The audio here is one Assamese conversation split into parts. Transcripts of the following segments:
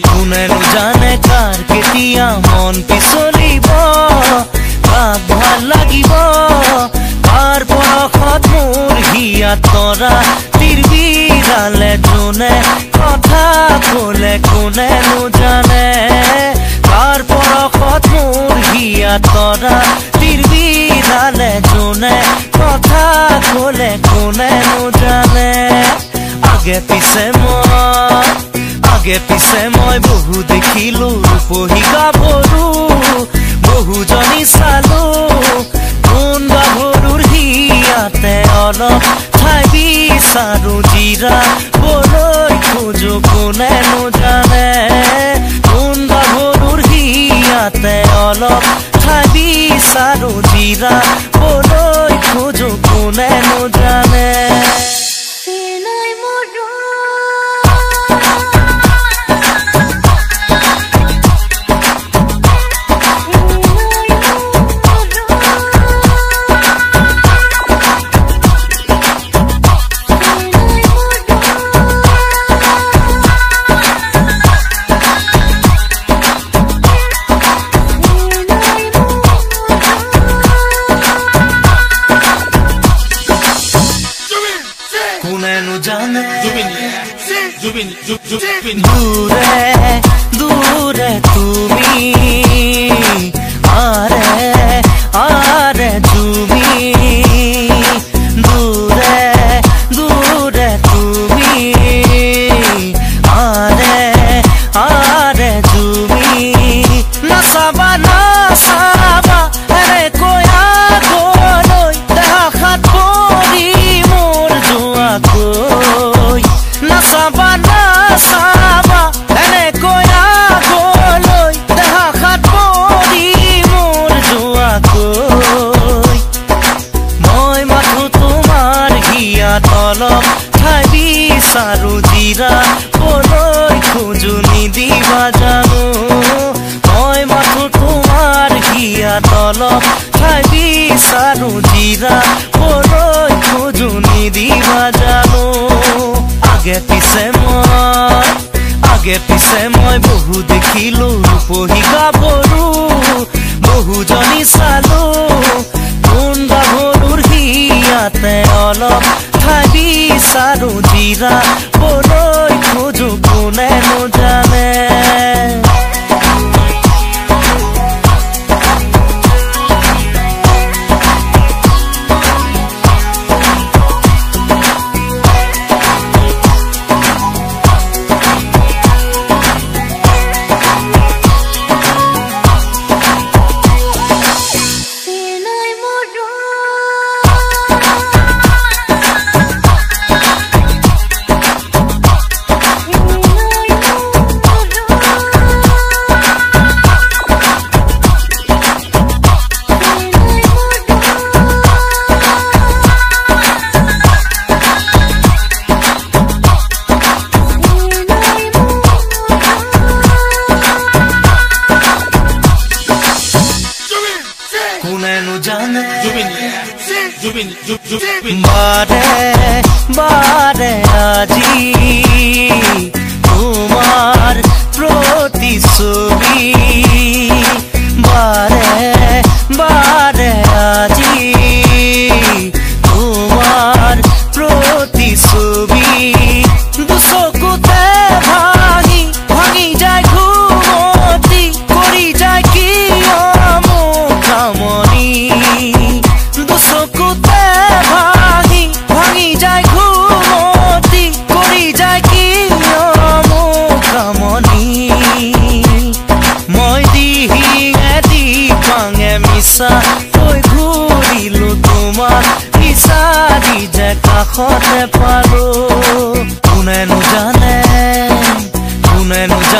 কোনেনো জানে কাৰ কেতিয়া মন পিছলিব কাক ভাল লাগিব কাৰ পৰখত মোৰ হিয়াত তৰা তিৰবিৰালে যোনে কথা ক'লে কোনেনো জানে কাৰ পৰখত মোৰ হিয়াত তৰা তিৰবিৰালে যোনে কথা ক'লে কোনেনো জানে আগে পিছে মই বহু দেখিলো ৰূপহী গাভৰু বহুজনী চালো কোন গাভৰুৰ হিয়াতে অলপ ঠাই বিচাৰো জিৰা বলৈ খোজো কোনেনো জানে কোন গাভৰুৰ হিয়াতে অলপ ঠাই বিচাৰো জিৰা বলৈ খোজো কোনেনো জানে দূরে দূরে তুমি আরে আরে তুমি দূরে দূরে তুমি আরে আরে তুমি নাচাবা নাচাবা আরে কয়া গলৈ দেখাত পৰি মোৰ যোৱা কৈ নাচাবা নাচাবা এনে কয়া গলৈ দেখাত পৰি মোৰ যোৱা কৈ মই মাথো তোমাৰ হিয়াত অলপ ঠাই বিচাৰো জিৰা বলৈ খোজো নিদিবা জানো মই মাথো তোমাৰ হিয়াত অলপ ঠাই বিচাৰো জিৰা বলৈ খোজো নিদিবা জানো আগে পিছে মই বহু দেখিলো ৰূপহী গাভৰু বহুজনী চালো কোন গাভৰুৰ হিয়াতে অলপ ঠাই বিচাৰো জিৰা বলৈ খোজো কোনেনো জানে বাৰে বাৰে আজি তোমাৰ প্ৰতিছবি বাৰে বাৰে আজি তোমাৰ প্ৰতিছবি দুচকুতে ভাঙি ভাঙি যায়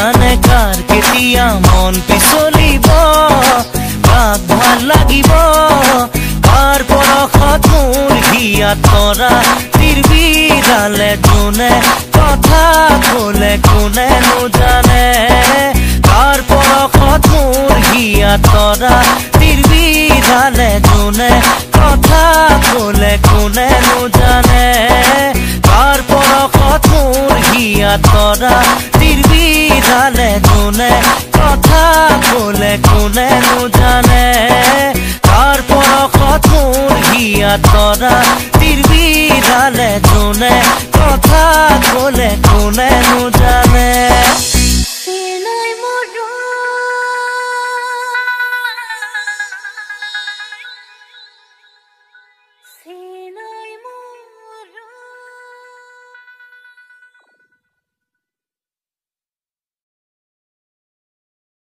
জানে কাৰ কেতিয়া মন পিছলিব কাক ভাল লাগিব কাৰ পৰখত মোৰ হিয়াত তৰা তিৰবিৰালে যোনে কথা ক'লে কোনেনো জানে কাৰ পৰখত মোৰ হিয়াত তৰা তিৰবিৰালে যোনে কথা ক'লে কোনেনো জানে কাৰ পৰখত মোৰ হিয়াত তৰা তিৰবিৰালে যোনে কথা ক'লে কোনেনো জানে কাৰ পৰখত মোৰ হিয়াত তৰা তিৰবিৰালে যোনে কথা ক'লে কোনেনো জানে